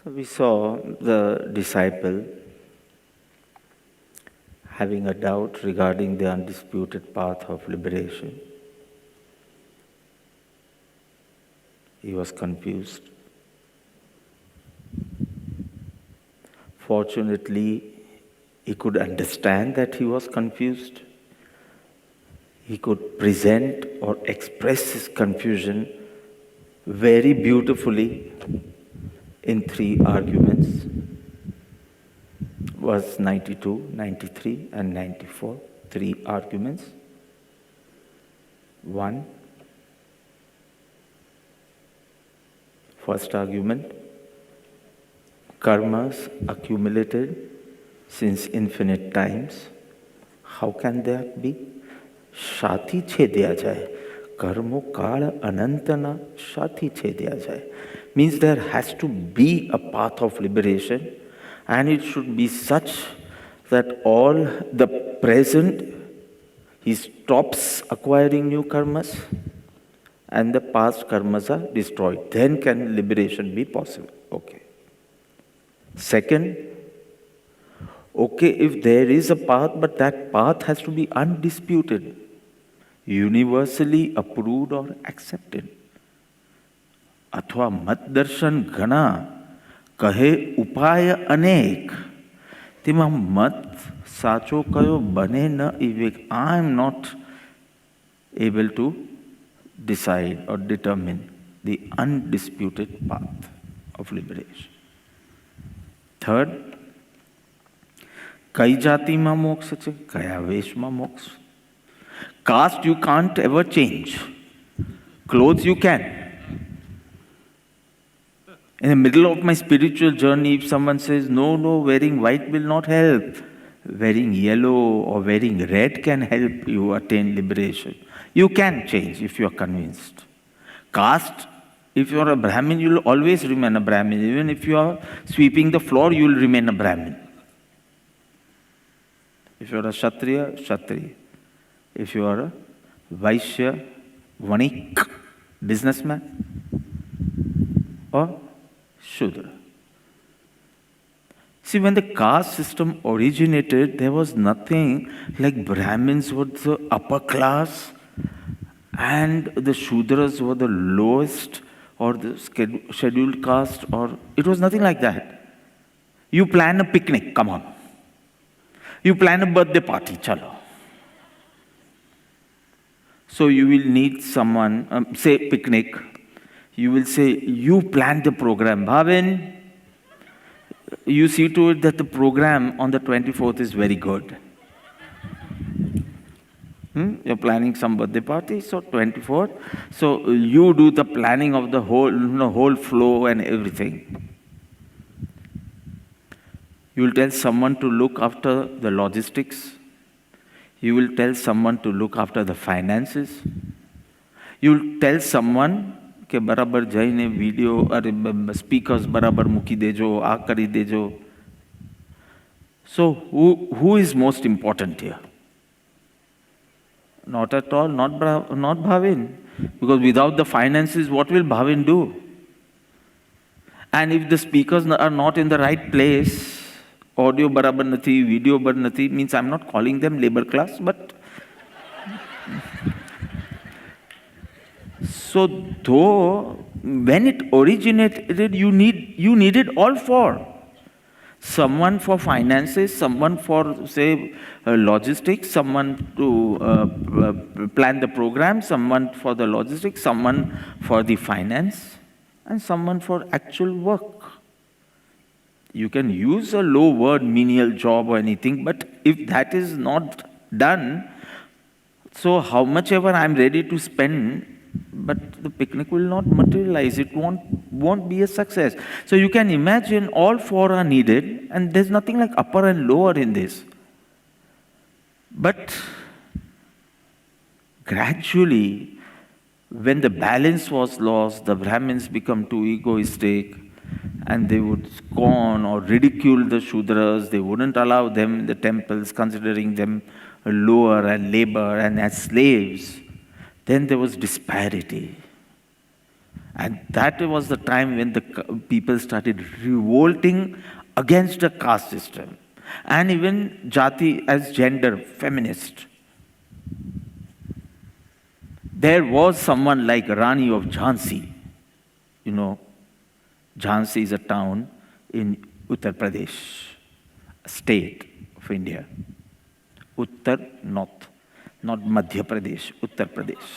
So we saw the disciple having a doubt regarding the undisputed path of liberation. He was confused. Fortunately, he could understand that he was confused. He could present or express his confusion very beautifully in 3 arguments. Verse 92, 93, and 94, 3 arguments. 1. First argument, karmas accumulated since infinite times. How can that be? Shati chedya jai. Karmo kala anantana shati chedya jai. Means there has to be a path of liberation, and it should be such that all the present, he stops acquiring new karmas and the past karmas are destroyed. Then can liberation be possible? Okay. Second, okay, if there is a path, but that path has to be undisputed, universally approved or accepted. अथवा मत दर्शन घना कहे उपाय अनेक तेमा मत साचो कयो बने न विवेक. I am not able to decide or determine the undisputed path of liberation. Third, कई जाति में मोक्ष छे कया वेश में मोक्ष. Caste you can't ever change. Clothes you can. In the middle of my spiritual journey, if someone says, no, wearing white will not help, wearing yellow or wearing red can help you attain liberation. You can change if you are convinced. Caste, if you are a Brahmin, you will always remain a Brahmin. Even if you are sweeping the floor, you will remain a Brahmin. If you are a Kshatriya, Kshatriya. If you are a Vaishya, Vanik, businessman, or Shudra. See, when the caste system originated, there was nothing like Brahmins were the upper class and the Shudras were the lowest or the scheduled caste, or it was nothing like that. You plan a picnic, come on. You plan a birthday party, chalo. So you will need someone, say picnic, you will say, you plan the program. Bhavin, you see to it that the program on the 24th is very good. You're planning some birthday party, so 24th. So you do the planning of the whole flow and everything. You will tell someone to look after the logistics. You will tell someone to look after the finances. You will tell someone કે બરાબર જઈને video અરે speakers બરાબર મૂકી દેજો, આ કરી દેજો. So who is most important here? Not at all, not Bhavin. Because without the finances, what will Bhavin do? And if the speakers are not in the right place, audio barabar nathi, video barabar nathi, means I'm not calling them labor class, but so though when it originated, you needed all four. Someone for finances, someone for, say, logistics, someone to plan the program, someone for the logistics, someone for the finance, and someone for actual work. You can use a low word, menial job or anything, but if that is not done, so how much ever I'm ready to spend, but the picnic will not materialize. It won't be a success. So you can imagine all four are needed, and there's nothing like upper and lower in this. But gradually, when the balance was lost, the Brahmins become too egoistic, and they would scorn or ridicule the Shudras. They wouldn't allow them in the temples, considering them lower and labor and as slaves. Then there was disparity. And that was the time when the people started revolting against the caste system. And even Jati as gender, feminist. There was someone like Rani of Jhansi. You know, Jhansi is a town in Uttar Pradesh, a state of India. Uttar, north, not Madhya Pradesh, Uttar Pradesh.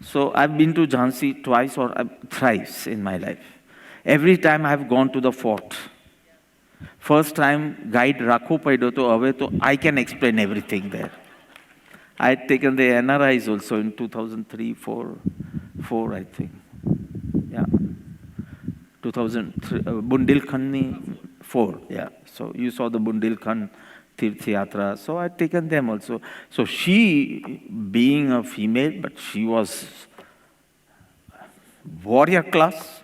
So I've been to Jhansi twice or thrice in my life. Every time I've gone to the fort. First time, guide Rakho Paido to Ave, to I can explain everything there. I had taken the NRIs also in 2003, 4, I think. Yeah. 2003, Bundelkhand 4, yeah. So you saw the Bundelkhand Tirth Yatra. So I had taken them also. So she, being a female, but she was warrior class.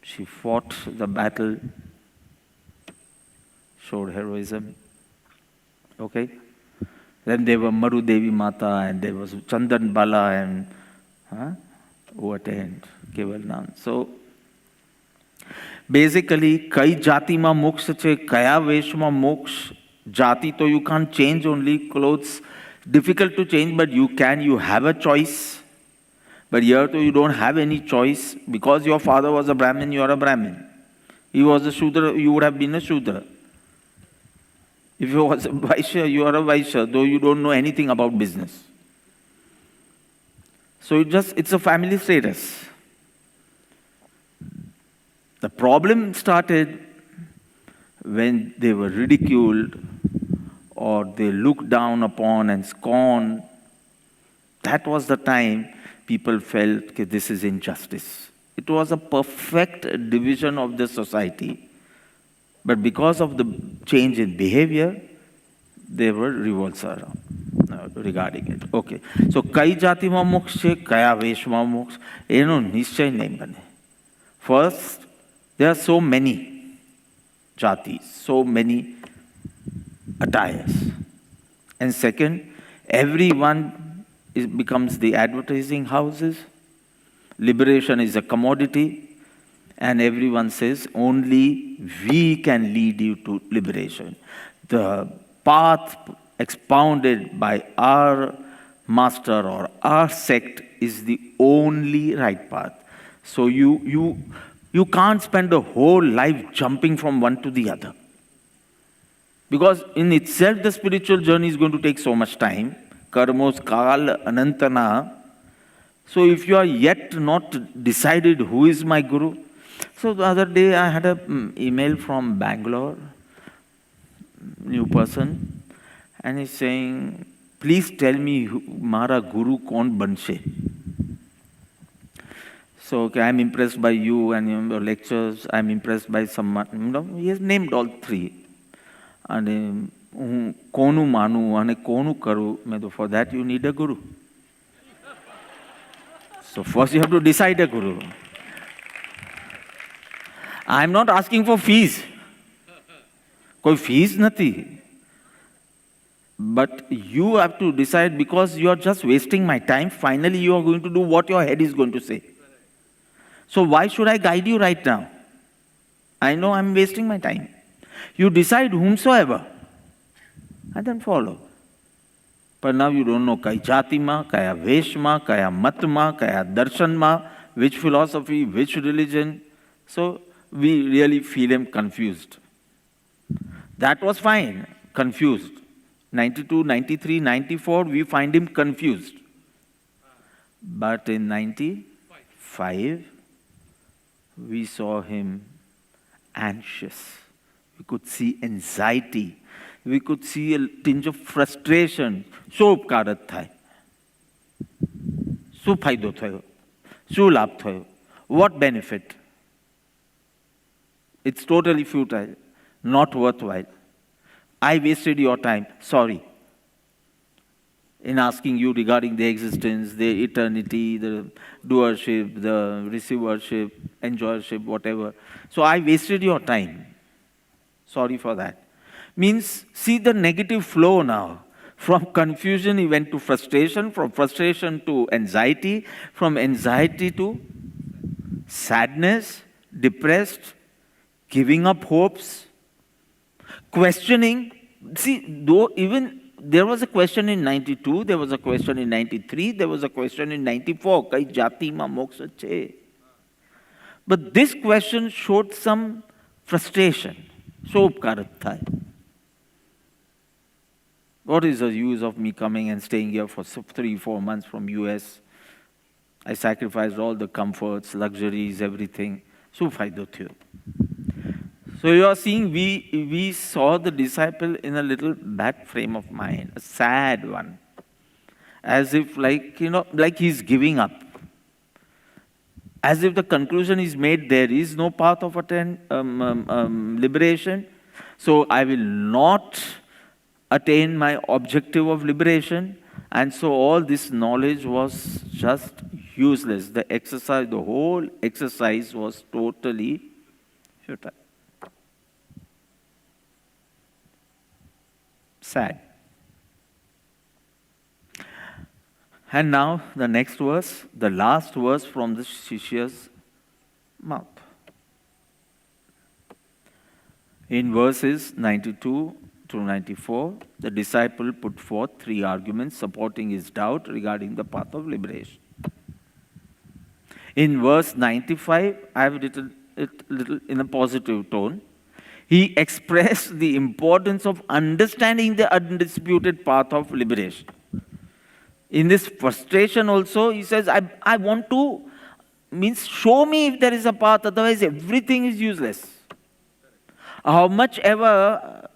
She fought the battle, showed heroism. Okay? Then there were Maru Devi Mata, and there was Chandan Bala, and who attained Keval Nand. So basically, kai jati ma moksha che, kaya vesh ma moksha. Jati to you can't change, only clothes. Difficult to change, but you can. You have a choice. But here too, you don't have any choice. Because your father was a Brahmin, you are a Brahmin. He was a Shudra, you would have been a Shudra. If you was a Vaishya, you are a Vaishya, though you don't know anything about business. So it's a family status. The problem started when they were ridiculed or they looked down upon and scorned. That was the time people felt that this is injustice. It was a perfect division of the society. But because of the change in behavior, there were revolts around, regarding it. Okay. So, kai jati ma moksha, kaya vesh ma moksha. Nischay nahi bane. First, there are so many jatis, so many attires. And second, everyone becomes the advertising houses. Liberation is a commodity. And everyone says, only we can lead you to liberation. The path expounded by our master or our sect is the only right path. So you can't spend a whole life jumping from one to the other. Because in itself, the spiritual journey is going to take so much time. Karmos kal anantana. So if you are yet not decided who is my guru. So the other day I had an email from Bangalore, new person, and he's saying, please tell me Mara Guru kaun banshe. So okay, I'm impressed by you and your lectures. I'm impressed by someone. He has named all three. And konu manu and konu karu. For that you need a guru. So first you have to decide a guru. I'm not asking for fees. Koi fees nathi. But you have to decide, because you are just wasting my time. Finally, you are going to do what your head is going to say. So why should I guide you right now? I know I'm wasting my time. You decide whomsoever and then follow. But now you don't know kai jati ma, kaya vesh ma, kaya mat ma, kaya darshan ma, which philosophy, which religion. So we really feel him confused. That was fine, confused. 92, 93, 94, we find him confused. But in 95, we saw him anxious. We could see anxiety. We could see a tinge of frustration. So upkarat thai. So faido thayo. So labh thayo. What benefit? It's totally futile, not worthwhile. I wasted your time, sorry, in asking you regarding the existence, the eternity, the doership, the receivership, enjoyership, whatever. So I wasted your time. Sorry for that. Means, see the negative flow now. From confusion, he went to frustration, from frustration to anxiety, from anxiety to sadness, depressed, giving up hopes, questioning. See, though even there was a question in 92, there was a question in 93, there was a question in 94, kai jati ma moksha che. But this question showed some frustration. So upkarat tha. What is the use of me coming and staying here for 3-4 months from US? I sacrificed all the comforts, luxuries, everything. So faydo thyo. So you are seeing, we saw the disciple in a little bad frame of mind, a sad one. As if like he's giving up. As if the conclusion is made, there is no path of liberation. So I will not attain my objective of liberation. And so all this knowledge was just useless. The exercise, the whole exercise was totally futile. Sad. And now the next verse, the last verse from the Shishya's mouth. In verses 92 to 94, the disciple put forth 3 arguments supporting his doubt regarding the path of liberation. In verse 95, I have written it little in a positive tone. He expressed the importance of understanding the undisputed path of liberation. In this frustration also, he says, I want to, show me if there is a path, otherwise everything is useless. How much ever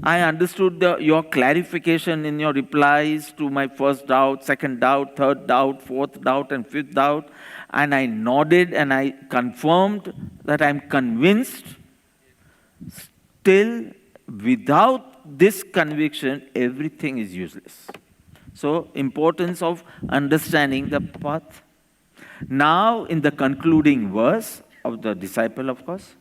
I understood your clarification in your replies to my first doubt, second doubt, third doubt, fourth doubt, and fifth doubt, and I nodded and I confirmed that I'm convinced. Still, without this conviction, everything is useless. So, importance of understanding the path. Now, in the concluding verse of the disciple, of course,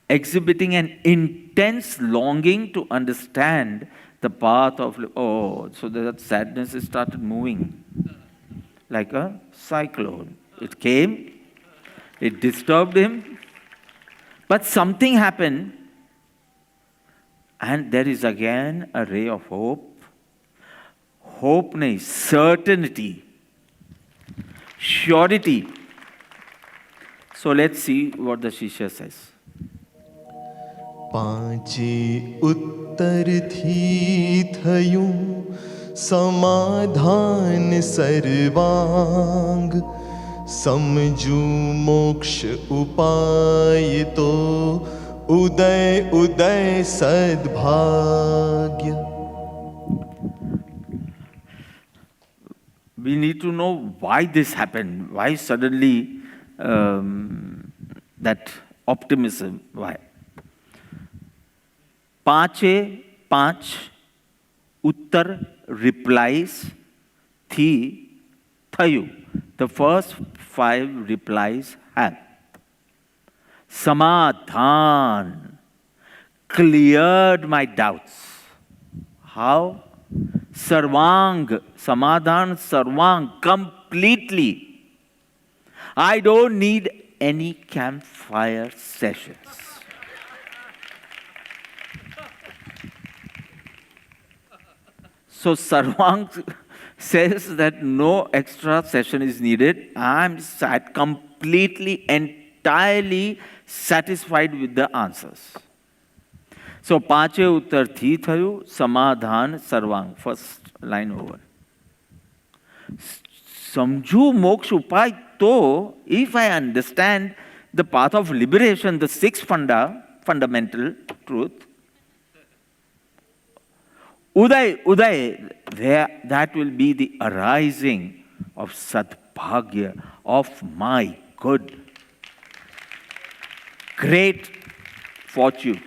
exhibiting an intense longing to understand the path of, so that sadness started moving like a cyclone. It came, it disturbed him, but something happened, and there is again a ray of hope. Hope nahi, certainty, surety. So let's see what the Shishya says. પાંચે ઉત્તરથી થયું સમાધાન સર્વાંગ સમજુ મોક્ષ ઉપાય તો ઉદય ઉદય સદ્ભાગ્ય. We need to know why this happened. Why suddenly that optimism? Why? પાંચે પાંચ ઉત્તર replies થી થયું. The first 5 replies have. Samadhan cleared my doubts. How? Sarvang, Samadhan Sarvang, completely. I don't need any campfire sessions. So Sarvang says that no extra session is needed. I'm completely, entirely satisfied with the answers. So, પાંચે ઉત્તર થી થયું સમાધાન સર્વાંગ. First line over. સમજુ મોક્ષ ઉપાય તો, if I understand the path of liberation, the 6th fundamental truth, Uday, that will be the arising of Sadbhagya, of my good, great fortune.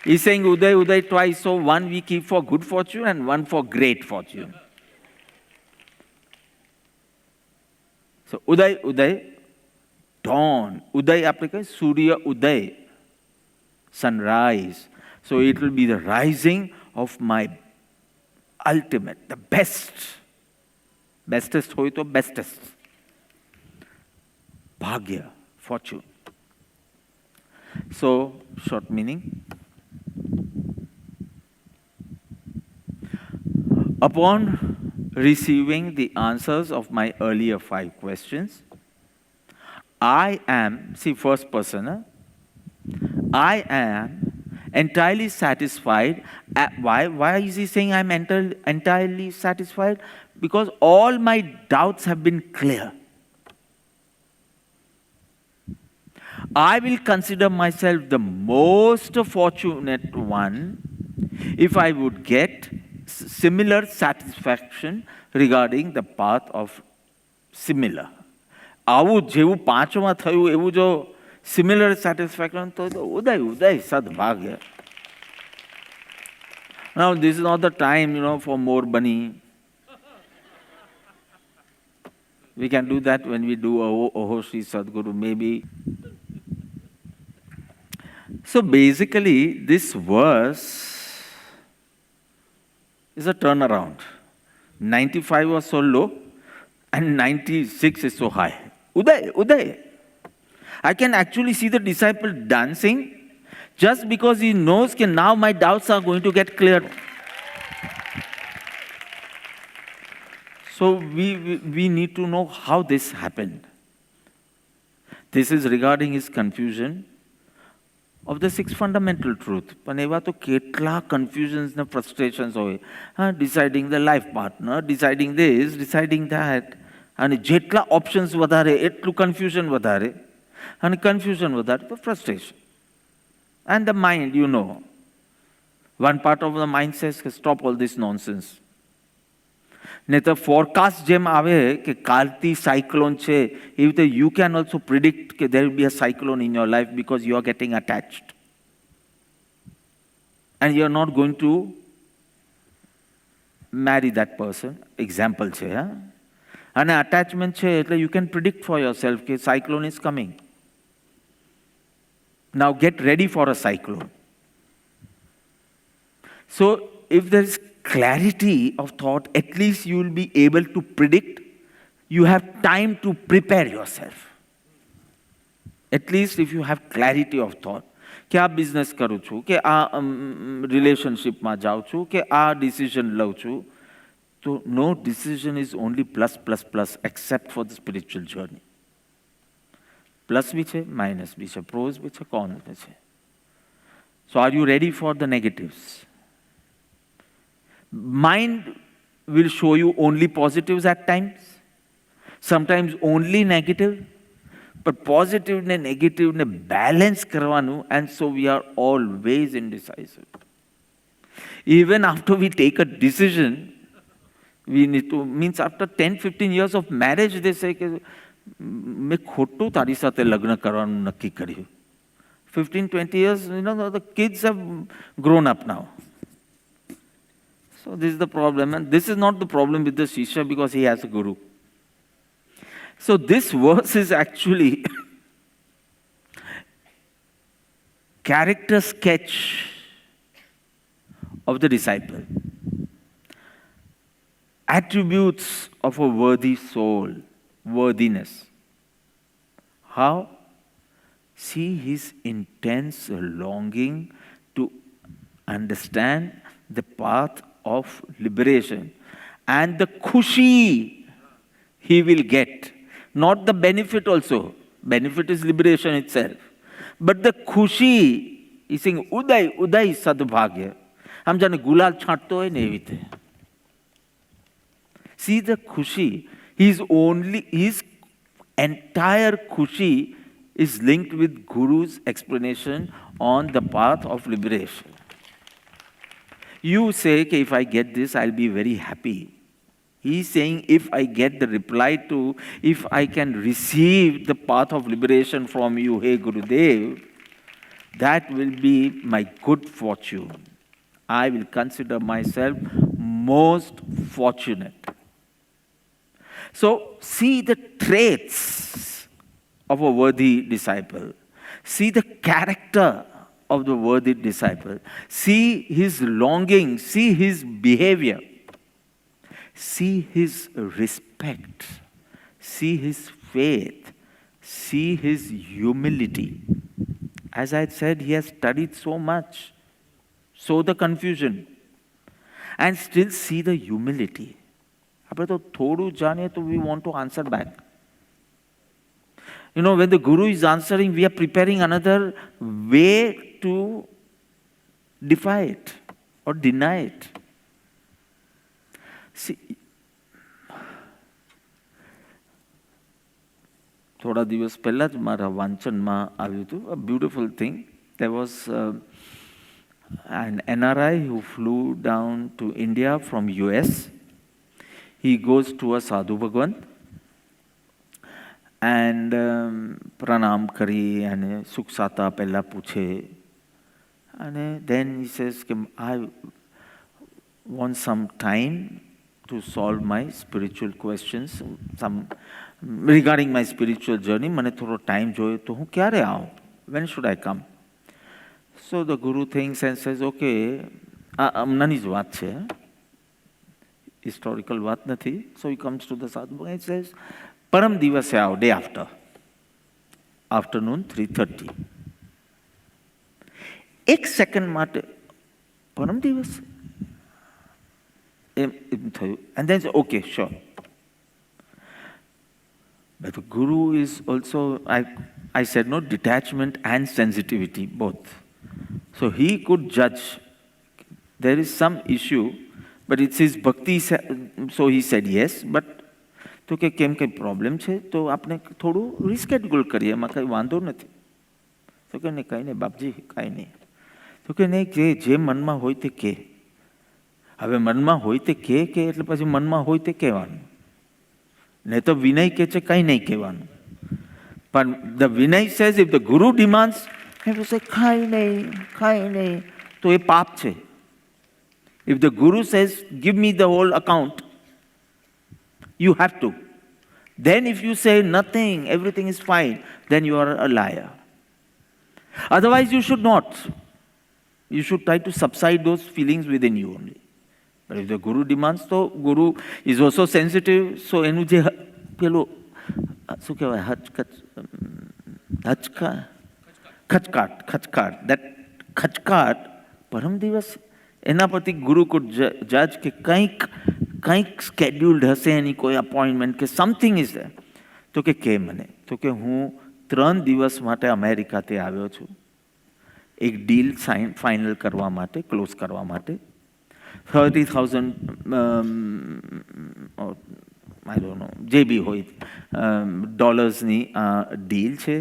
He's saying Uday twice, so one we keep for good fortune and one for great fortune. So Uday, dawn. Uday, Surya Uday, sunrise. So it will be the rising of my ultimate, the best. Bestest hoy to bestest. Bhagya, fortune. So, short meaning. Upon receiving the answers of my earlier 5 questions, I am, see first person, I am entirely satisfied. Why is he saying I'm entirely satisfied? Because all my doubts have been clear. I will consider myself the most fortunate one if I would get similar satisfaction regarding the path of similar. આવું જેવું પાંચમાં થયું એવું જો similar satisfaction તો ઉદય ઉદય સદભાગ્ય. Now this is not the time, for more bunny. We can do that when we do Oho Shri Sadguru, maybe. So basically, this verse is a turnaround. 95 was so low, and 96 is so high. Uday, Uday. I can actually see the disciple dancing just because he knows that now my doubts are going to get cleared. So we need to know how this happened. This is regarding his confusion of the 6 fundamental truth. પણ એવા તો કેટલા confusions and frustrations હોય. Deciding the life partner, deciding this, deciding that. અને જેટલા options વધારે એટલું confusion વધારે. અને confusion વધારે તો frustration. And the mind, one part of the mind says, stop all this nonsense. નહીં તો forecast જેમ આવે કે કાલથી cyclone છે, એવી રીતે you can also predict that there will be a cyclone in your life because you are getting attached. And you are not going to marry that person. Example છે, અને attachment છે એટલે you can predict for yourself that cyclone is coming. Now get ready for a cyclone. So if there is clarity of thought, at least you will be able to predict. You have time to prepare yourself. At least if you have clarity of thought. કે આ business કરું છું, કે આ રિલેશનશિપમાં જાઉં છું, કે આ ડિસિઝન લઉં છું. તો no decision is only plus, plus, plus, except for the spiritual journey. Plus भी છે, minus भी છે, pros भी છે, cons भी છે. So are you ready for the negatives? Mind will show you only positives at times, sometimes only negative, but positive and negative ne balance karvanu, and so we are always indecisive. Even after we take a decision, we need to, means after 10-15 years of marriage, they say કે મેં ખોટું તારી સાથે લગ્ન કરવાનું નક્કી કર્યું. 15-20 years, the kids have grown up now. So this is the problem, and this is not the problem with the Shishya because he has a guru. So this verse is actually character sketch of the disciple. Attributes of a worthy soul, worthiness. How? See his intense longing to understand the path of liberation and the khushi he will get. Not the benefit also. Benefit is liberation itself. But the khushi, he's saying, Uday, Uday sadbhagya. हम जाने गुलाल छांटते हैं नहीं होते. See the khushi. His entire khushi is linked with Guru's explanation on the path of liberation. You say, okay, if I get this, I'll be very happy. He's saying, if I get the reply to, if I can receive the path of liberation from you, hey Gurudev, that will be my good fortune. I will consider myself most fortunate. So, see the traits of a worthy disciple. See the character of the worthy disciple. See his longing, see his behavior, see his respect, see his faith, see his humility. As I said, he has studied so much, so the confusion, and still see the humility. આપણે તો થોડું જાણીએ તો we want to answer back. You know, when the Guru is answering, we are preparing another way to defy it or deny it. See, થોડા દિવસ પહેલાં જ મારા વાંચનમાં આવ્યું હતું, a beautiful thing. There was an NRI who flew down to India from US. He goes to a Sadhu Bhagwan and pranam કરી અને સુખ સાતા પહેલાં પૂછે અને then he says કે I want some time to solve my spiritual questions, some regarding my spiritual journey. મને થોડો time જોઈએ તો હું ક્યારે આવું? When should I come? So the Guru thinks and says, okay, હમણાંની જ વાત છે, historical વાત નથી. So he comes to the Sadhu and says, પરમ દિવસે આવો, day after, afternoon 3:30. એક સેકન્ડ માટે પરમ દિવસ એમ થયું. And then okay, sure. But the Guru is also, I said, no, detachment and sensitivity, both. So he could judge. There is some issue, but it's his bhakti. So he said yes, but તો કે કેમ કંઈ problem છે તો આપણે થોડું રિસ્કેડ્યુલ કરીએ, એમાં કંઈ વાંધો નથી. તો કે નહીં, કંઈ નહીં બાપજી, કાંઈ નહીં. તો કે નહીં, જે મનમાં હોય તે કે. હવે મનમાં હોય તે કે એટલે પછી મનમાં હોય તે કહેવાનું. નહીં તો વિનય કહે છે કંઈ નહીં કહેવાનું. પણ the vinay says if the guru demands ખાઈ નહીં, તો એ પાપ છે. If the guru says give me the whole account, you have to. Then if you say nothing, everything is fine, then you are a liar. Otherwise you should not. You should try to subside those feelings within you only. But if the Guru demands, so Guru is also sensitive, so એનું જે પેલો શું કહેવાય ખચકાટ, that ખચકાટ પરમ દિવસ એના પરથી ગુરુ could judge કે કંઈક સ્કેડ્યુલ્ડ હશે એની કોઈ અપોઇન્ટમેન્ટ કે સમથિંગ ઇઝ ધેર. તો કે મને તો કે હું 3 દિવસ માટે અમેરિકાથી આવ્યો છું એક ડીલ ફાઇનલ કરવા માટે, ક્લોઝ કરવા માટે. 30,000 આઈ ડોન્ટ નો જે બી હોય ડોલર્સની ડીલ છે.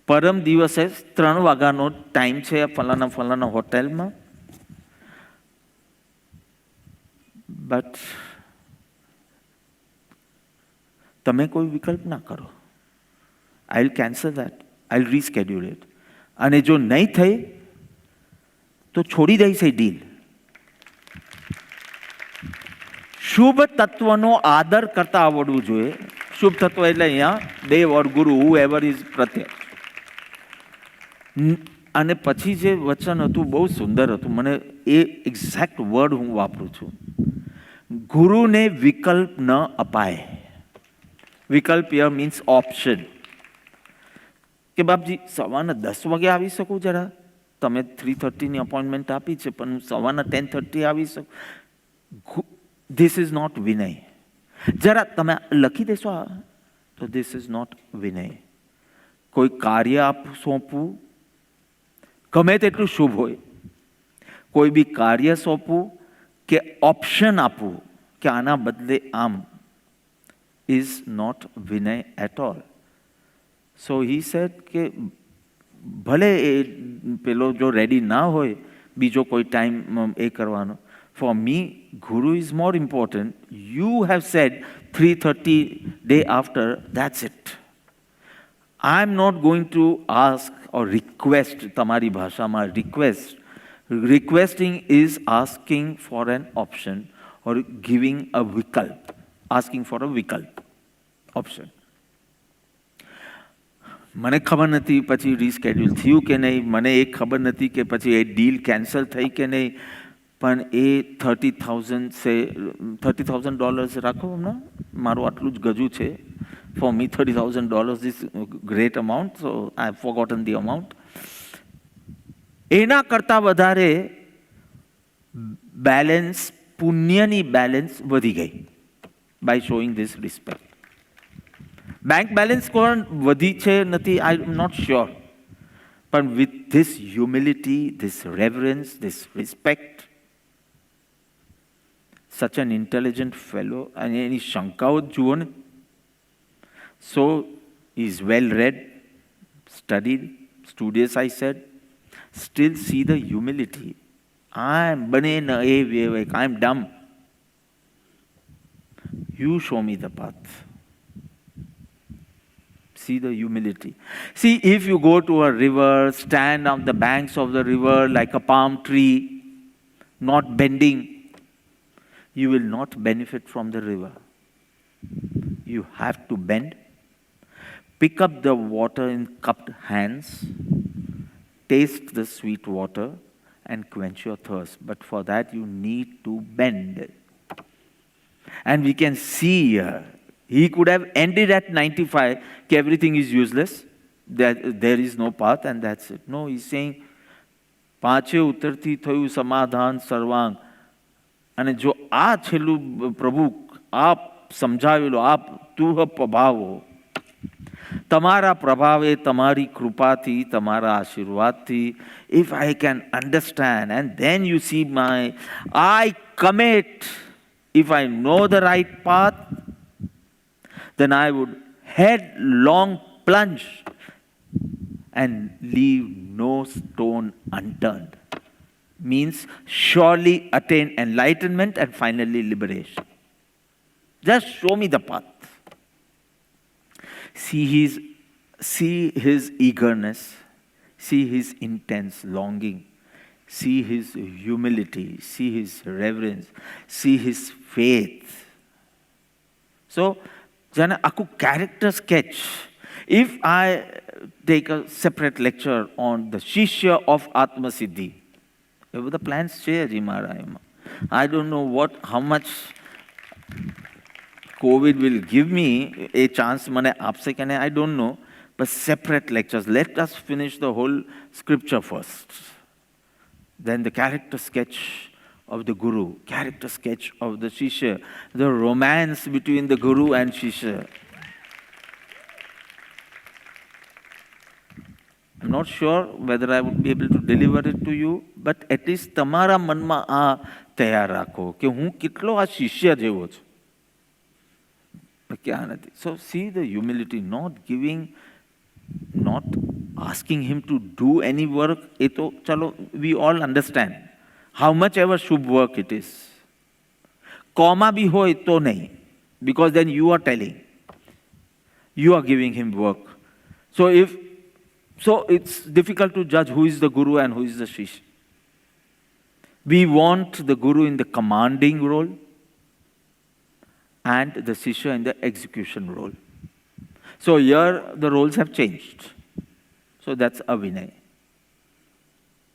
પરમ દિવસે 3 વાગ્યાનો ટાઈમ છે ફલાણા હોટેલમાં. બટ તમે કોઈ વિકલ્પ ના કરો. I will cancel that, I will reschedule it. અને જો નહીં થઈ તો છોડી દઈશ એ ડીલ. શુભ તત્વનો આદર કરતા આવડવું જોઈએ. શુભ તત્વ એટલે અહીંયા દેવ ઓર ગુરુ, હુ એવર ઇઝ પ્રત્યક્ષ. અને પછી જે વચન હતું બહુ સુંદર હતું, મને એ એક્ઝેક્ટ વર્ડ હું વાપરું છું. ગુરુને વિકલ્પ ન અપાય. વિકલ્પ યર મીન્સ ઓપ્શન. કે બાપજી સવારના 10 વાગે આવી શકું, જરા તમે 3:30ની અપોઇન્ટમેન્ટ આપી છે પણ હું સવારના 10:30 આવી શકું. ધીસ ઇઝ નોટ વિનય. જરા તમે લખી દેશો તો ધીસ ઇઝ નોટ વિનય. કોઈ કાર્ય સોંપવું ગમે તેટલું શુભ હોય, કોઈ બી કાર્ય સોંપવું કે ઓપ્શન આપવું કે આના બદલે આમ, is not vinay at all. So he said કે ભલે એ પેલો જો રેડી ના હોય બીજો કોઈ ટાઈમ એ કરવાનો, for me guru is more important. You have said 3:30 day after, that's it. I am not going to ask or request. તમારી ભાષામાં request, requesting is asking for an option or giving a vikalp, asking for a vikalp option. મને ખબર નથી પછી રીસ્કેડ્યુલ થયું કે નહીં, મને એ ખબર નથી કે પછી એ ડીલ કેન્સલ થઈ કે નહીં, પણ એ $30,000 રાખો હમણાં, મારું આટલું જ ગજું છે. For me $30,000 is great amount, so I have forgotten the amount. એના કરતાં વધારે બેલેન્સ, પુણ્યની બેલેન્સ વધી ગઈ by showing this respect. Bank balance કોણ વધી છે નથી, આઈ એમ નોટ શ્યોર, પણ with this humility, this reverence, this respect, such an intelligent fellow, અને એની શંકાઓ જુઓ ને. So is well read, studied, studious, I said, still see the humility. I am banana avivek, I am dumb. You show me the path. See the humility. See, if you go to a river, stand on the banks of the river like a palm tree, not bending, you will not benefit from the river. You have to bend, pick up the water in cupped hands, taste the sweet water and quench your thirst. But for that you need to bend. And we can see here, he could have ended at 95, everything is useless, that there is no path and that's it. No, he's saying, પાંચે ઉત્તરથી થયું સમાધાન સર્વાંગ. અને જો આ છેલ્લું પ્રભુ આપ સમજાવેલો, આપ તું પ્રભાવો, તમારા પ્રભાવે, તમારી કૃપાથી, તમારા આશીર્વાદથી, if I can understand, and then you see I commit, if I know the right path, then I would headlong plunge and leave no stone unturned. Means surely attain enlightenment and finally liberation. Just show me the path. See his eagerness, see his intense longing, see his humility, see his reverence, see his faith. So, Jana, aku character sketch. If I take a separate lecture on the Shishya of Atma Siddhi, the plans share, I don't know how much COVID will give me a chance, mane aapse kane, I don't know, but separate lectures. Let us finish the whole scripture first. Then the character sketch of the Guru, character sketch of the Shishya, the romance between the Guru and Shishya. I'm not sure whether I would be able to deliver it to you, but at least તમારા મનમાં આ તૈયાર રાખો કે હું કેટલો આ શિષ્ય જેવો છું. So see the humility, not giving, not asking him to do any work. Chalo, we all understand how much ever shubh work it is. Comma bhi hoy to nahi, because then you are telling, you are giving him work. So it's difficult to judge who is the Guru and who is the Shishya. We want the Guru in the commanding role and the Shishya in the execution role. So here the roles have changed. So that's Avinay.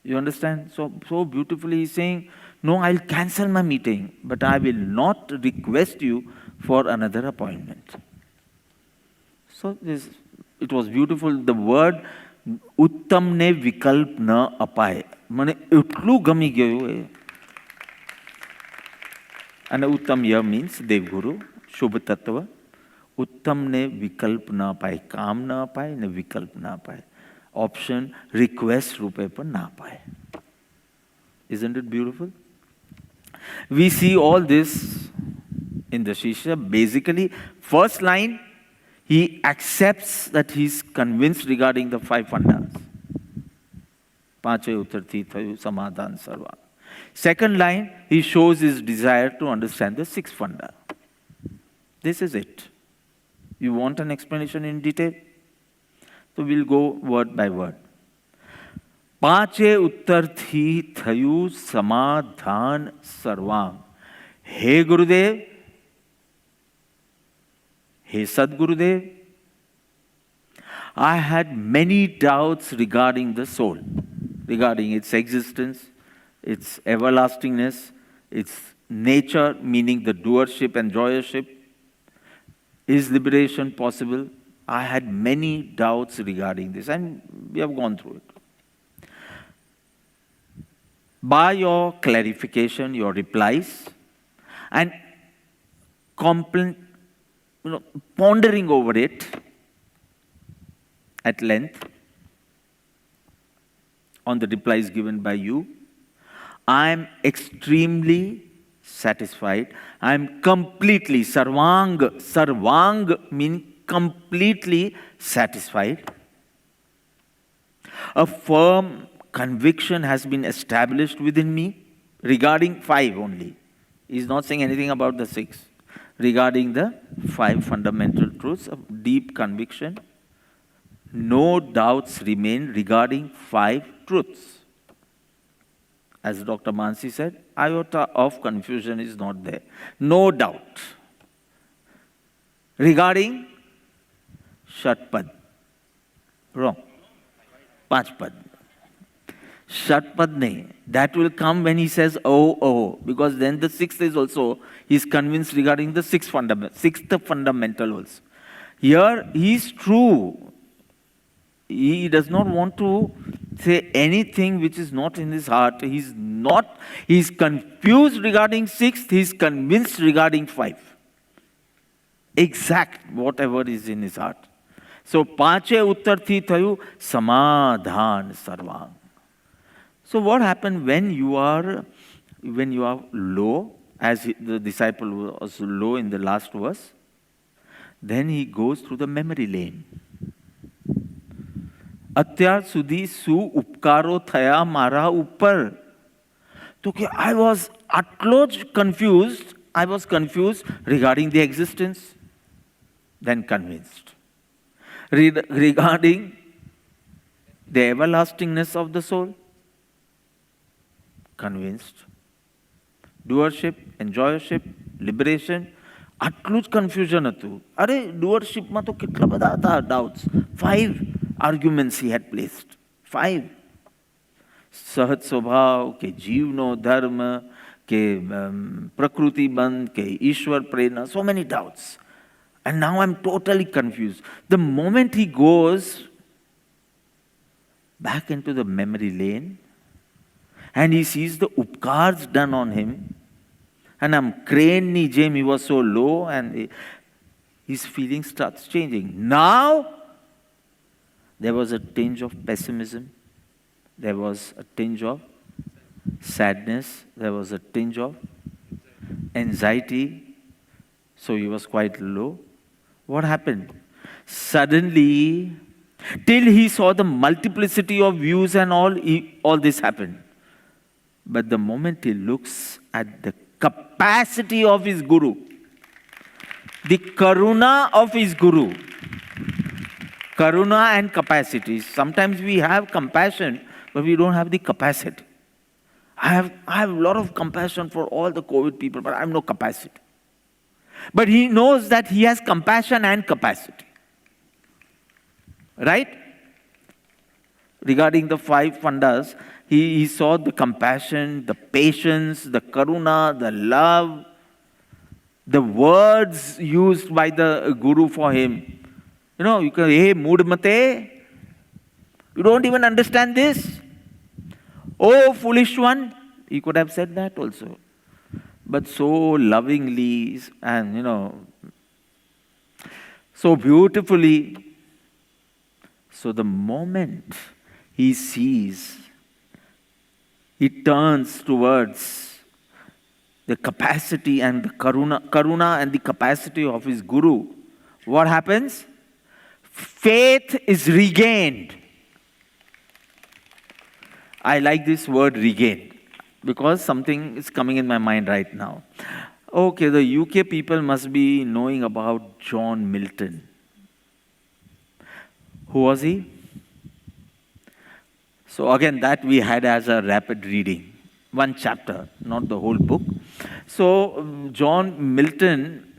You understand? So beautifully he's saying, no, I'll cancel my meeting, but I will not request you for another appointment. So it was beautiful. The word Uttam ne vikalp na apaye. Mane એટલું ગમી ગયું એ. અને ઉત્તમ ય means દેવગુરુ, શુભ તત્વ. ઉત્તમ ને વિકલ્પ ન અપાય, કામ ન અપાય ને વિકલ્પ ન અપાય. ઓપ્શન રિક્વેસ્ટ રૂપે પણ ના અપાય. Isn't it beautiful? We see all this in the Shishya. Basically, first line, he accepts that he is convinced regarding the 5 fundas. પાંચે ઉત્તરથી થયું સમાધાન સર્વા. Second line, he shows his desire to understand the 6th funda. This is it. You want an explanation in detail? So we'll go word by word. પાંચે ઉત્તરથી થયું સમાધાન સર્વાંગ. હે ગુરુદેવ, હે સદગુરુદેવ, I had many doubts regarding the soul, regarding its existence, its everlastingness, its nature, meaning the doership and joyership. Is liberation possible? I had many doubts regarding this, and we have gone through it. By your clarification, your replies, and pondering over it at length on the replies given by you, I am extremely satisfied. I am completely, sarvang means completely satisfied. A firm conviction has been established within me regarding 5 only. He's not saying anything about the 6. Regarding the 5 fundamental truths of deep conviction, no doubts remain regarding 5 truths. As Dr. Mansi said, iota of confusion is not there. No doubt. Regarding Shatpad. Wrong. Panchpad. Shatpad nahi. That will come when he says, oh. Because then the 6th is also, he is convinced regarding the 6th fundamental also. Here, he is true. He does not want to say anything which is not in his heart. He is confused regarding 6th, he is convinced regarding 5. Exact whatever is in his heart. So, પાંચે ઉત્તરથી થયું સમાધાન સર્વાંગ. So what happened when you are low, as the disciple was low in the last verse? Then he goes through the memory lane. અત્યાર સુધી શું ઉપકારો થયા મારા ઉપર? તો કે I was આટલો જ confused regarding the existence, then convinced. Regarding the everlastingness of the soul, convinced. Doership, enjoyership, liberation, આટલું જ કન્ફ્યુઝન હતું. અરે ડુઅરશિપમાં તો કેટલા બધા હતા doubts. 5 arguments he had placed. 5. સહજ સ્વભાવ કે જીવનો ધર્મ કે પ્રકૃતિ બંધ કે ઈશ્વર પ્રેરણા, so many doubts. And now I'm totally confused. The moment he goes back into the memory lane and he sees the upkars done on him, and I'm crane ni jem, he was so low, and his feeling starts changing. Now, there was a tinge of pessimism, there was a tinge of sadness, there was a tinge of anxiety, so he was quite low. What happened? Suddenly, till he saw the multiplicity of views and all this happened. But the moment he looks at the capacity of his Guru, the karuna of his Guru, karuna and capacity. Sometimes we have compassion, but we don't have the capacity. I have a lot of compassion for all the COVID people, but I have no capacity. But he knows that he has compassion and capacity. Right? Regarding the 5 fundas, he saw the compassion, the patience, the karuna, the love, the words used by the Guru for him. You know, you can, hey, mood mate, you don't even understand this. Oh, foolish one. He could have said that also. But so lovingly and, so beautifully. So the moment he sees, he turns towards the capacity and the karuna and the capacity of his Guru. What happens? Faith is regained. I like this word regained because something is coming in my mind right now. Okay, the UK people must be knowing about John Milton. Who was he? So again, that we had as a rapid reading. 1 chapter, not the whole book. So John Milton,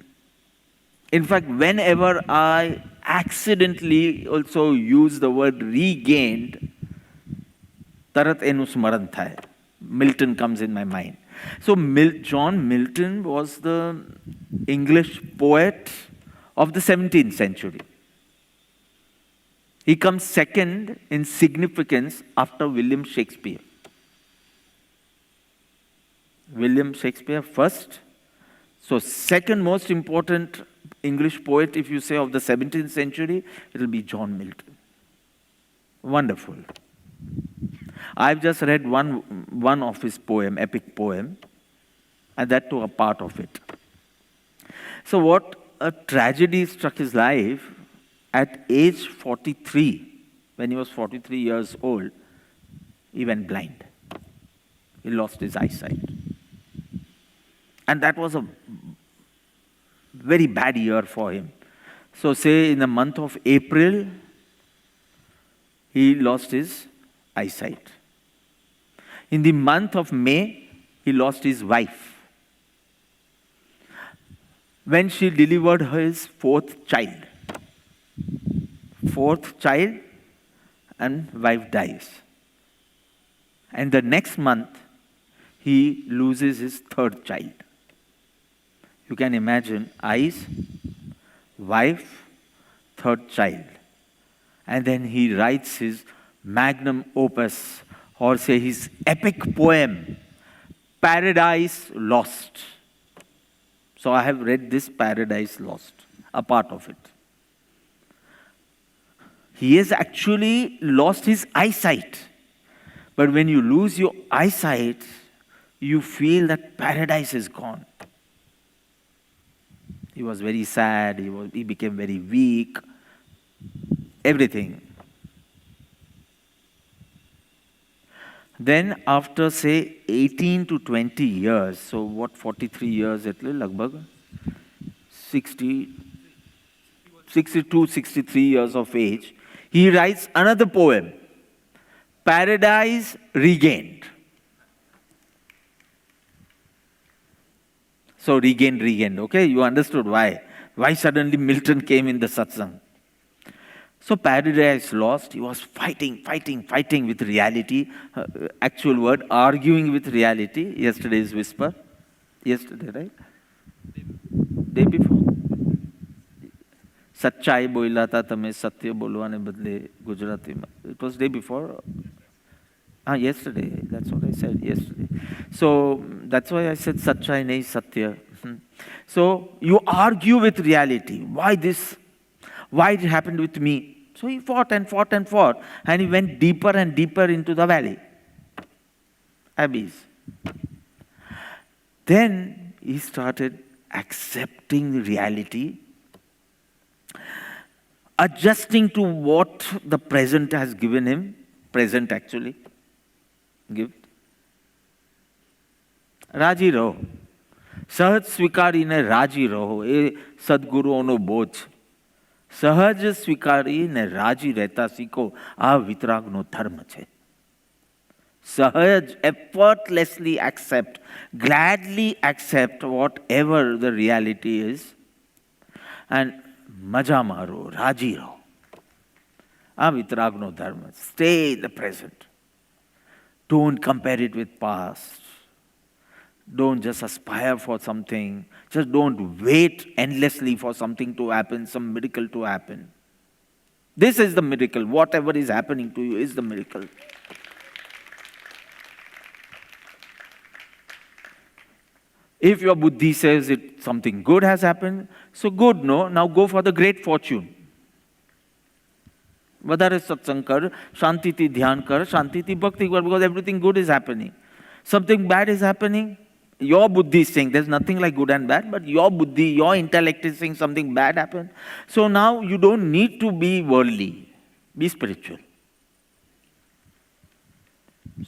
in fact, whenever I accidentally also use the word regained, tarat enu smaran thaya. Milton comes in my mind. So John Milton was the English poet of the 17th century. He comes second in significance after William Shakespeare. William Shakespeare first. So second most important English poet, if you say, of the 17th century, it will be John Milton. Wonderful. I've just read one of his poem, epic poem, and that too a part of it. So what a tragedy struck his life at age 43. When he was 43 years old, he went blind. He lost his eyesight. And that was a very bad year for him. So say in the month of April, he lost his eyesight. In the month of May, he lost his wife. When she delivered his fourth child, and wife dies. And the next month, he loses his third child. You can imagine, eyes, wife, third child. And then he writes his magnum opus, or say his epic poem, Paradise Lost. So I have read this Paradise Lost, a part of it. He has actually lost his eyesight. But when you lose your eyesight, you feel that paradise is gone. He was very sad, he became very weak, everything. Then after say 18 to 20 years, so what 43 years at lagbhag 62, 63 years of age, he writes another poem, Paradise Regained. So regained, okay? You understood why. Why suddenly Milton came in the satsang. So Paradise Lost, he was fighting with reality. Actual word, arguing with reality. Yesterday's whisper. Yesterday, right? Day before. Sachai boila tha tame satya bolwane badle Gujarati mein. It was day before. Yesterday. That's what I said, yesterday. So that's why I said Sachai nahi Satya. So you argue with reality. Why this? Why it happened with me? So he fought, and he went deeper and deeper into the valley. Abyss. Then he started accepting reality, adjusting to what the present has given him. Present actually. Gift. રાજી રહો. સહજ સ્વીકારીને રાજી રહો. એ સદગુરુઓનો બોધ. સહજ સ્વીકારીને રાજી રહેતા શીખો. આ વિતરાગનો ધર્મ છે. સહજ, effortlessly accept, gladly accept whatever the reality is, and મજા મારો, રાજી રહો. આ વિતરાગનો ધર્મ. Stay in the present. Don't compare it with past. Don't just aspire for something. Just don't wait endlessly for something to happen, some miracle to happen. This is the miracle. Whatever is happening to you is the miracle. If your buddhi says something good has happened, so good, no? Now go for the great fortune. વધારે સત્સંગ કર, શાંતિથી ધ્યાન કર, શાંતિથી ભક્તિ કર, because everything good is happening. Something bad is happening, your buddhi is saying there's nothing like good and bad, but your buddhi, your intellect is saying something bad happened. So now you don't need to be worldly, be spiritual.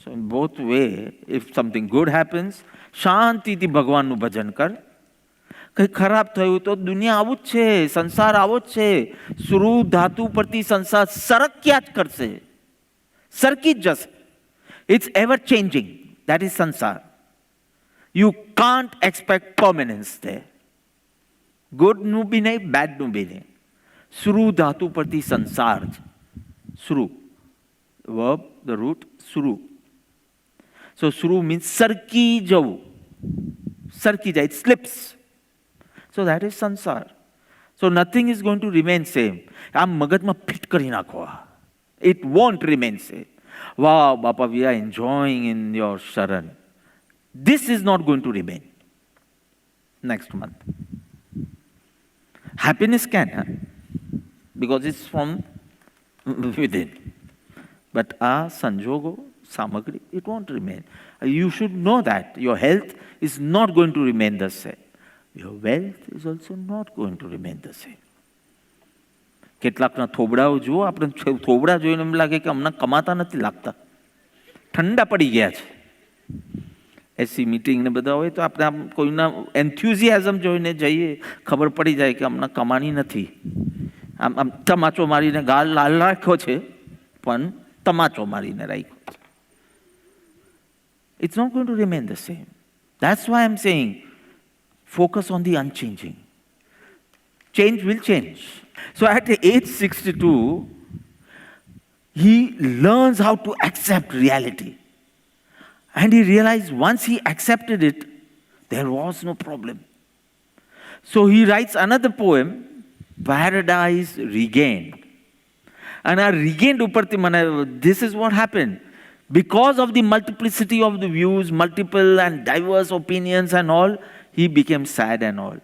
So in both ways, if something good happens, શાંતિથી ભગવાનનું ભજન કર. કંઈ ખરાબ થયું તો દુનિયા આવું જ છે, સંસાર આવો જ છે. સુરુ ધાતુ પરથી સંસાર સરક્યા જ કરશે, સરકી જ જશે. It's ever changing. That is sansar. You can't expect permanence there. Good nu bhi nahi, bad nu bhi nahi. Sru dhatu પરથી સંસાર છે. Sru. Verb, the root, sru. So sru means sarki javu. Sarki jai, it slips. So that is sansar. So nothing is going to remain same. આમ મગજમાં fit કરી નાખો. It won't remain same. Wow, Bapa, we are enjoying in your sharan. This is not going to remain next month. Happiness can, because it's from within. But sanjogo, samagri, it won't remain. You should know that your health is not going to remain the same. Your wealth is also not going to remain the same. કેટલાકના થોબડાઓ જુઓ, આપણે થોબડા જોઈને એમ લાગે કે હમણાં કમાતા નથી લાગતા, ઠંડા પડી ગયા છે. એસી મીટિંગ ને બધા હોય તો આપણે આમ કોઈના એન્થ્યુઝિયાઝમ જોઈને જઈએ, ખબર પડી જાય કે હમણાં કમાણી નથી. આમ આમ તમાચો મારીને ગાલ લાલ રાખ્યો છે, પણ તમાચો મારીને રાખ્યો છે. It's not going to remain the same. That's why I'm saying focus on the unchanging. Change will change. So at age 62, he learns how to accept reality. And he realized once he accepted it, there was no problem. So he writes another poem, Paradise Regained. And our regained uparti mana, this is what happened. Because of the multiplicity of the views, multiple and diverse opinions and all, he became sad and all.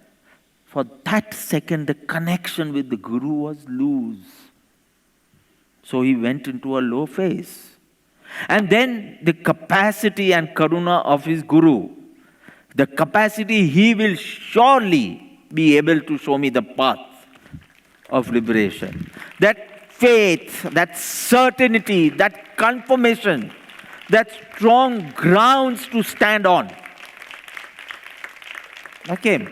For that second, the connection with the Guru was loose. So he went into a low phase. And then the capacity and karuna of his Guru, the capacity, he will surely be able to show me the path of liberation. That faith, that certainty, that confirmation, that strong grounds to stand on. Okay.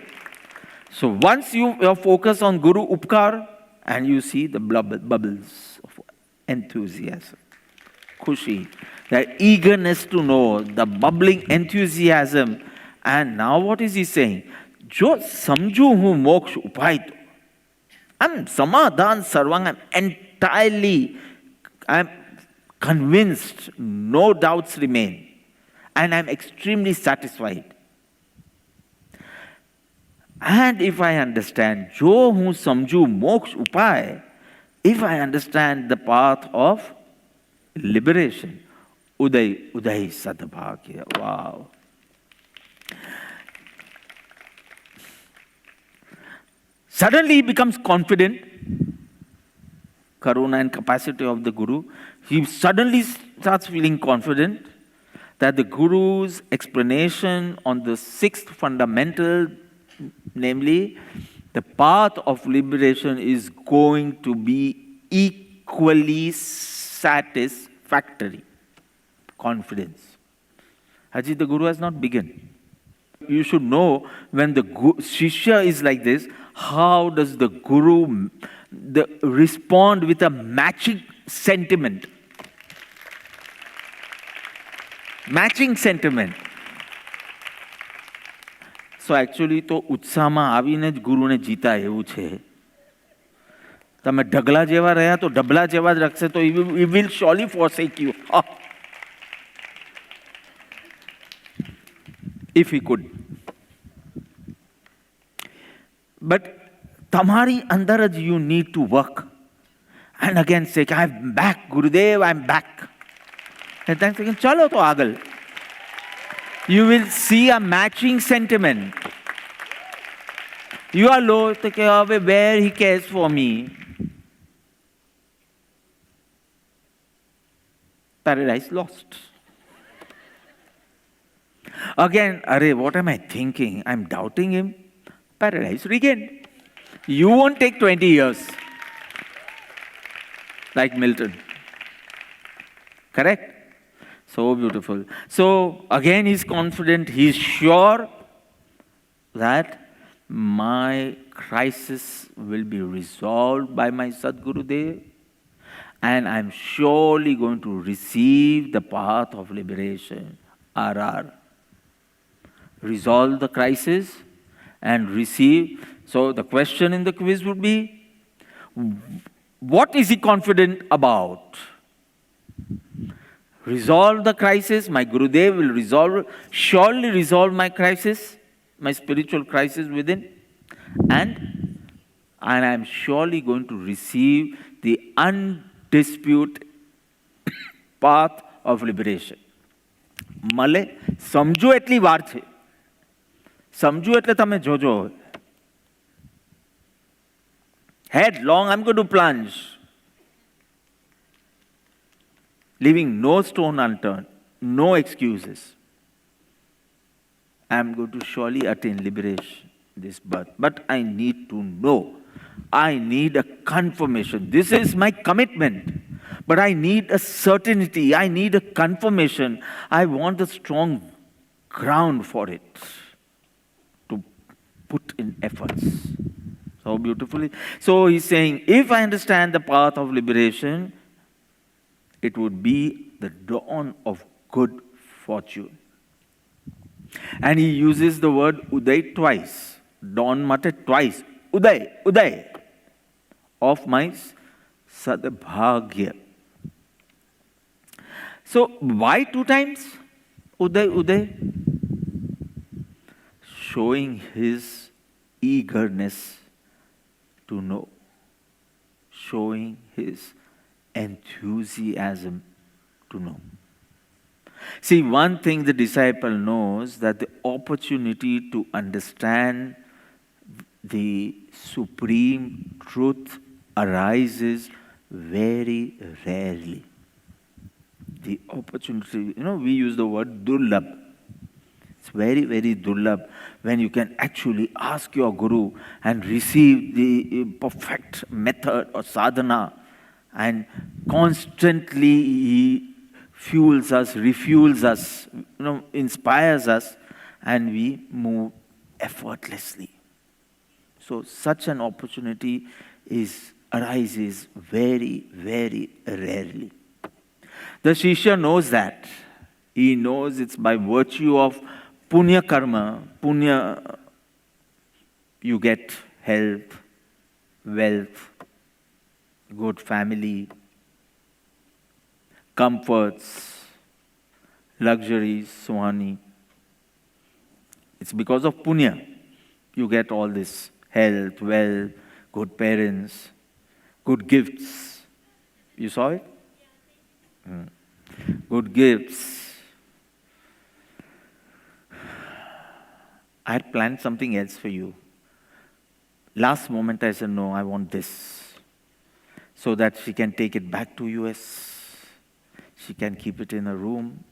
So once you focus on Guru Upkar, and you see the bubbles of enthusiasm, khushi, the eagerness to know, the bubbling enthusiasm. And now what is he saying? Jo samjhu hu moksha upay to. I'm samadhan sarvang, I'm convinced, no doubts remain. And I'm extremely satisfied. And if I understand, jo hu samjhu moksha upay, if I understand the path of liberation, uday sadbhagya. Wow. Suddenly he becomes confident, karuna and capacity of the Guru. He suddenly starts feeling confident that the Guru's explanation on the sixth fundamental, namely the path of liberation, is going to be equally satisfactory. Confidence. Haji, the Guru has not begun. You should know when the Shishya is like this, how does the Guru respond with a matching sentiment. Matching sentiment. So actually તો ઉત્સાહમાં આવીને જ ગુરુને જીતા એવું છે. તમે ઢગલા જેવા રહ્યા તો ઢબલા જેવા જ રાખશે તો he will surely forsake you. If he could. But તમારી અંદર જ you need to work. And again say, I'm back, Gurudev, I'm back. And then say, chalo to agal. You will see a matching sentiment. You are low, where he cares for me. Paradise lost. Again, array, what am I thinking? I'm doubting him. Paradise regained. You won't take 20 years. Like Milton. Correct? So beautiful. So again he's confident, he's sure that my crisis will be resolved by my Sadgurudev, and I'm surely going to receive the path of liberation. RR. Resolve the crisis and receive. So the question in the quiz would be, What is he confident about? Resolve the crisis. My Gurudev will surely resolve my crisis, my spiritual crisis within. And I am surely going to receive the undisputed path of liberation. મલે સમજો એટલી વાર છે. સમજો એટલે તમે જોજો. Headlong, I'm going to plunge, leaving no stone unturned, no excuses. I'm going to surely attain liberation this birth. But I need to know. I need a confirmation. This is my commitment. But I need a certainty. I need a confirmation. I want a strong ground for it to put in efforts. So beautifully. So he's saying, if I understand the path of liberation, it would be the dawn of good fortune. And he uses the word Uday twice. Dawn mate twice. Uday, Uday. Of my Sadbhagya. So why 2 times? Uday, Uday. Showing his eagerness to know. Showing his enthusiasm to know. See, one thing the disciple knows, that the opportunity to understand the supreme truth arises very rarely. The opportunity, we use the word durlabh. It's very, very durlabh when you can actually ask your Guru and receive the perfect method or sadhana, and constantly he fuels us, refuels us, inspires us, and we move effortlessly. So such an opportunity arises very, very rarely. The Shishya knows that. He knows it's by virtue of punya karma. Punya, you get health, wealth, good family, comforts, luxuries, suhani. It's because of punya you get all this health, wealth, good parents, good gifts. You saw it? Good gifts. I had planned something else for you. Last moment I said, no, I want this. So that she can take it back to US. She can keep it in a room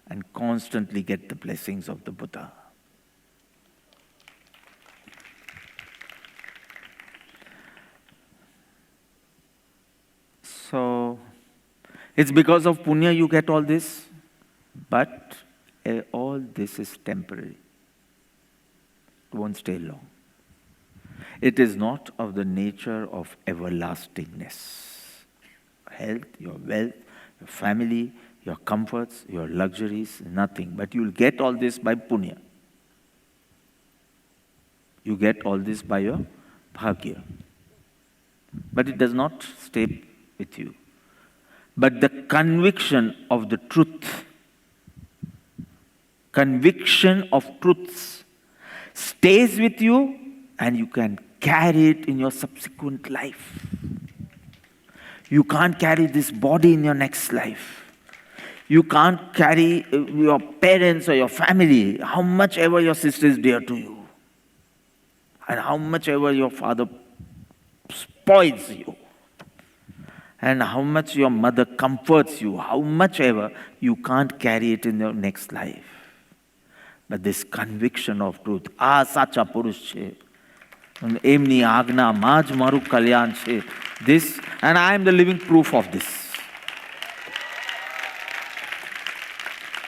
and constantly get the blessings of the Buddha. So, it's because of punya you get all this, but all this is temporary. It won't stay long. It is not of the nature of everlastingness. Health, your wealth, your family, your comforts, your luxuries, nothing. But you'll get all this by punya. You get all this by your bhagya. But it does not stay with you. But the conviction of the truth, conviction of truths stays with you, and you can carry it in your subsequent life. You can't carry this body in your next life. You can't carry your parents or your family, how much ever your sister is dear to you, and how much ever your father spoils you, and how much your mother comforts you, how much ever, you can't carry it in your next life. But this conviction of truth, sacha purush che, emni agna maj maru kalyan che, this, and I am the living proof of this.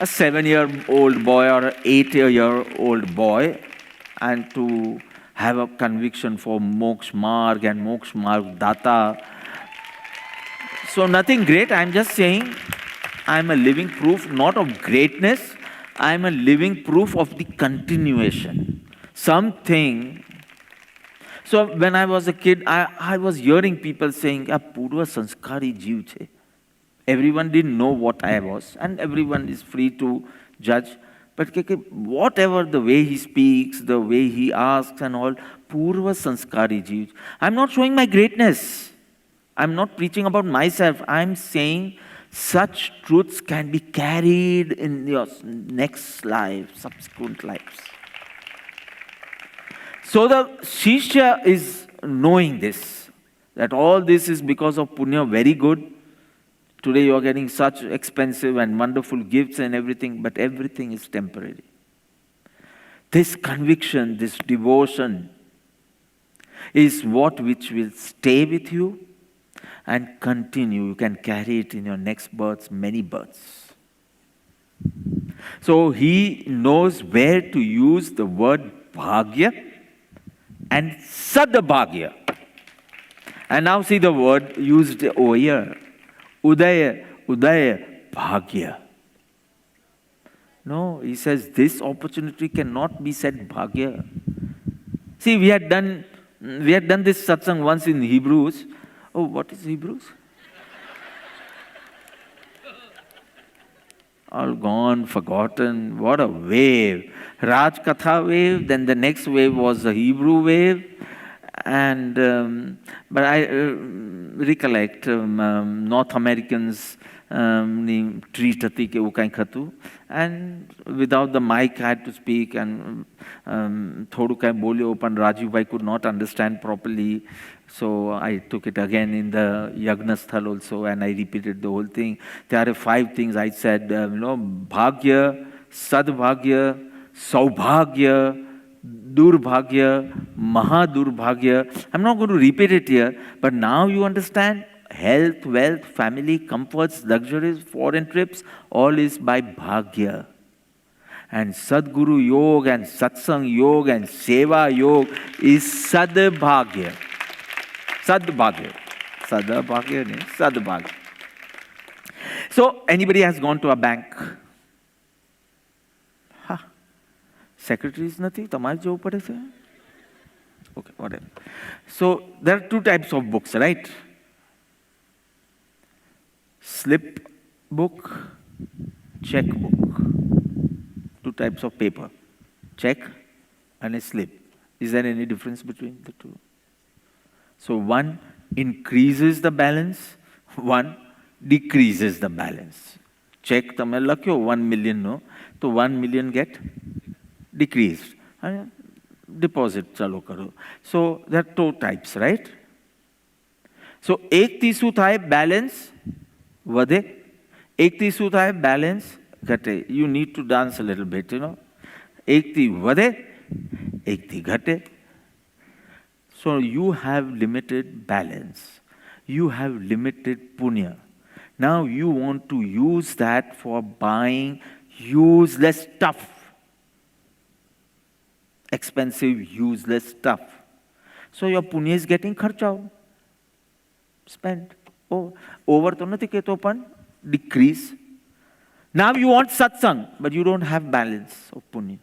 A 7-year-old boy or an 8-year-old boy, and to have a conviction for moksha marg and moksha marg data. So nothing great, I'm just saying, I'm a living proof, not of greatness, I'm a living proof of the continuation. Something. So when I was a kid, I was hearing people saying, "A purva sanskari jeev che." Everyone didn't know what I was, and everyone is free to judge. But whatever the way he speaks, the way he asks and all, purva sanskari jeev. I'm not showing my greatness. I'm not preaching about myself. I'm saying such truths can be carried in your next life, subsequent lives. So the Shishya is knowing this, that all this is because of punya, very good. Today you are getting such expensive and wonderful gifts and everything, but everything is temporary. This conviction, this devotion is what which will stay with you and continue. You can carry it in your next births, many births. So he knows where to use the word bhagya and sadbhagya. And now see the word used over here. Udaya, Udaya, Bhagya. No, he says this opportunity cannot be said Bhagya. See, we had done this satsang once in Hebrews. Oh, what is Hebrews? All gone, forgotten. What a wave. Raj Katha wave, then the next wave was the Hebrew wave. And but I recollect North Americans treat હતી કે એવું કંઈક હતું, and without the mic I had to speak, and થોડું કંઈ બોલ્યો પણ Rajivbhai could not understand properly, so I took it again in the Yagnasthal also, and I repeated the whole thing. There are 5 things I said, Bhagya, Sadbhagya, Saubhagya, Durbhagya, Mahadurbhagya. I'm not going to repeat it here, but now you understand health, wealth, family, comforts, luxuries, foreign trips, all is by Bhagya. And Sadguru Yoga and Satsang Yoga and Seva Yoga is Sadbhagya. Sadbhagya. Sadbhagya, Sadbhagya. So, anybody has gone to a bank? Secretaries નથી તમારે જવું પડે છે? Okay, whatever. So there are 2 types of books, right? Slip book, check book. 2 types of paper. Check and a slip. Is there any difference between the 2? So one increases the balance, one decreases the balance. Check તમે લખ્યો 1 million નો, તો 1 million get decreased. Deposit ચાલુ કરો. So there are 2 types, right? So એકથી શું થાય? Balance વધે. એકથી શું થાય? Balance ઘટે. You need to dance a little bit, you know. એકથી વધે, એકથી ઘટે. So you have limited balance. You have limited punya. Now you want to use that for buying useless stuff. Expensive, useless stuff. So your punya is getting kharch out. Spent. Oh, over to nathi keto pan, decrease. Now you want satsang, but you don't have balance of punya.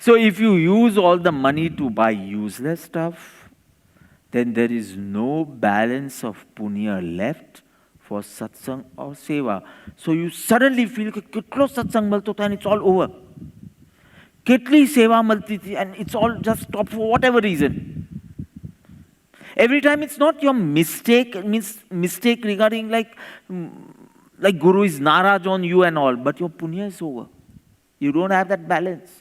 So if you use all the money to buy useless stuff, then there is no balance of punya left for satsang or seva. So you suddenly feel that kitlo satsang malto tha and it's all over. Ketli seva malti thi and it's all just stopped for whatever reason. Every time it's not your mistake, means mistake regarding like Guru is naraj on you and all, but your punya is over. You don't have that balance.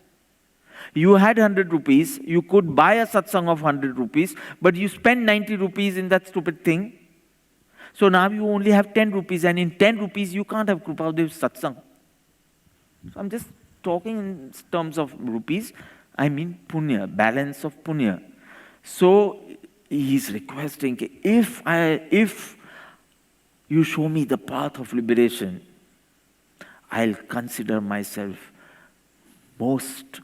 You had 100 rupees, you could buy a satsang of 100 rupees, but you spent 90 rupees in that stupid thing. So now you only have 10 rupees, and in 10 rupees you can't have Kripadev satsang. So I'm just talking in terms of rupees, I mean punya, balance of punya. So he's requesting, if you show me the path of liberation, I'll consider myself most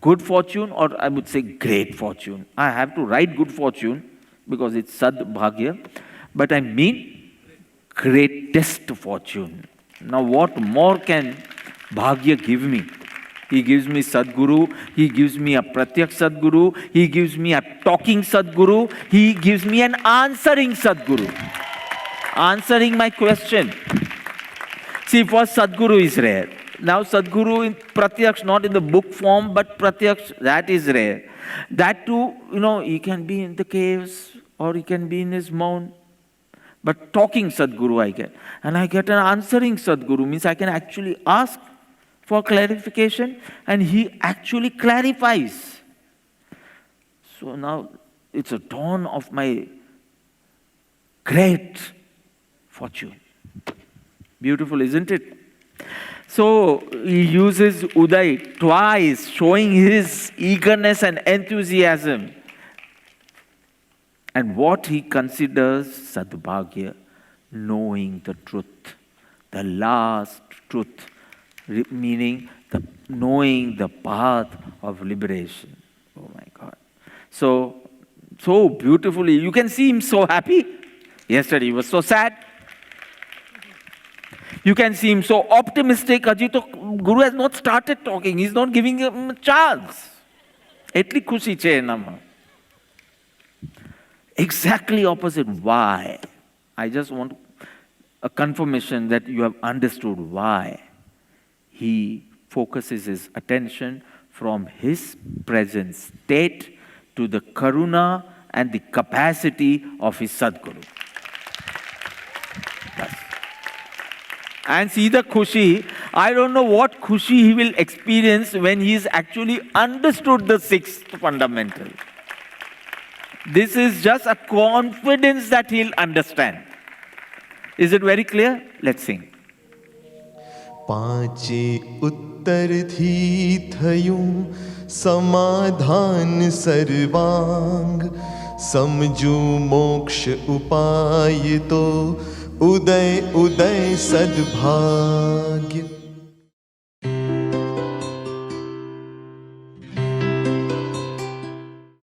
good fortune, or I would say great fortune. I have to write good fortune because it's Sadbhagya, but I mean greatest fortune. Now what more can Bhagya give me? He gives me Sadguru. He gives me a Pratyak Sadguru. He gives me a talking Sadguru. He gives me an answering Sadguru. Answering my question. See, first Sadguru is rare. Now Sadguru in Pratyaksh, not in the book form, but Pratyaksh, that is rare. That too, he can be in the caves or he can be in his mount. But talking Sadguru I get. And I get an answering Sadguru, means I can actually ask for clarification and he actually clarifies. So now it's a dawn of my great fortune. Beautiful, isn't it? So he uses Uday twice, showing his eagerness and enthusiasm. And what he considers Sadbhagya, knowing the truth, the last truth, meaning knowing the path of liberation. Oh my God. So beautifully, you can see him so happy. Yesterday he was so sad. You can see him so optimistic. Ajito, Guru has not started talking. He's not giving him a chance. Etli khushi che nama. Exactly opposite. Why? I just want a confirmation that you have understood why. He focuses his attention from his present state to the karuna and the capacity of his Sadguru. Yes. And see the khushi. I don't know what khushi he will experience when he's actually understood the sixth fundamental. This is just a confidence that he'll understand. Is it very clear? Let's sing. पांचे उत्तर थी थयूं समाधान सर्वांग समझू मोक्ष उपाय तो उदय उदय सद्भाग्य